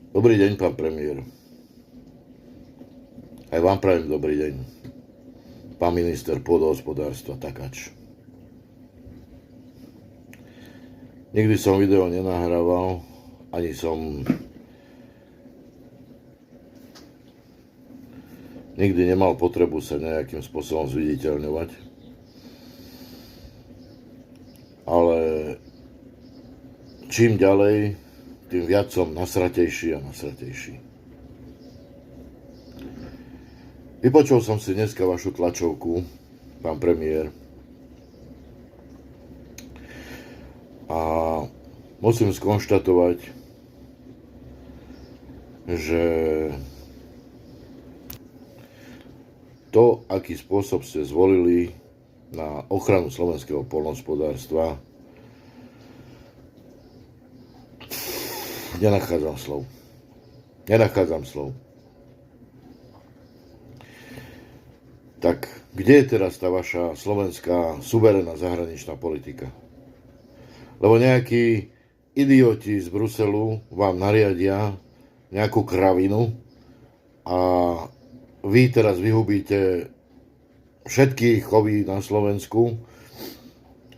Dobrý deň, pán premiér. Aj vám prajem dobrý deň. Pán minister pôdohospodárstva Takáč. Nikdy som video nenahrával, ani som nikdy nemal potrebu sa nejakým spôsobom zviditeľňovať. Ale čím ďalej, tým viac som nasratejší a nasratejší. Vypočul som si dneska vašu tlačovku, pán premiér, a musím skonštatovať, že to, aký spôsob ste zvolili na ochranu slovenského poľnohospodárstva, nenachádzam slov. Tak kde je teraz tá vaša slovenská suverénna zahraničná politika? Lebo nejakí idioti z Bruselu vám nariadia nejakú kravinu a vy teraz vyhubíte všetky chovy na Slovensku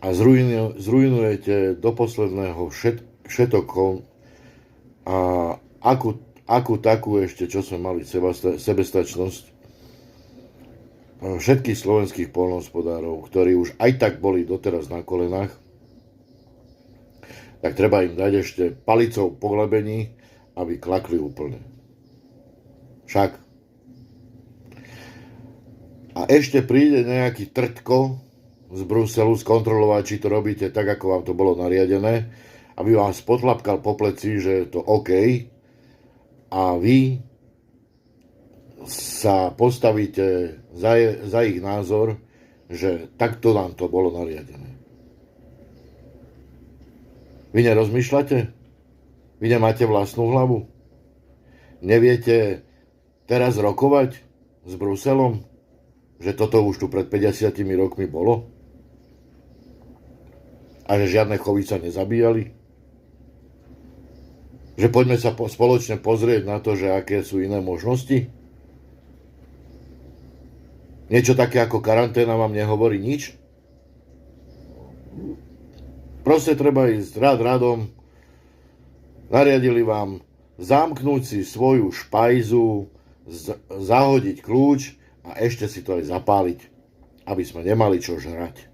a zrujnujete do posledného všetko. A akú takú ešte, čo sme mali sebestačnosť všetkých slovenských poľnohospodárov, ktorí už aj tak boli doteraz na kolenách, tak treba im dať ešte palicou po glebení, aby klakli úplne. Však. A ešte príde nejaký trtko z Bruselu skontrolovať, či to robíte tak, ako vám to bolo nariadené, aby vám spotlapkal po pleci, že je to OK, a vy sa postavíte za ich názor, že takto nám to bolo nariadené. Vy nerozmýšľate? Vy nemáte vlastnú hlavu? Neviete teraz rokovať s Bruselom, že toto už tu pred 50 rokmi bolo? A že žiadne chovy sa nezabíjali? Že poďme sa spoločne pozrieť na to, že aké sú iné možnosti? Niečo také ako karanténa vám nehovorí nič? Proste treba ísť radom. Nariadili vám zamknúť si svoju špajzu, zahodiť kľúč a ešte si to aj zapáliť, aby sme nemali čo žrať.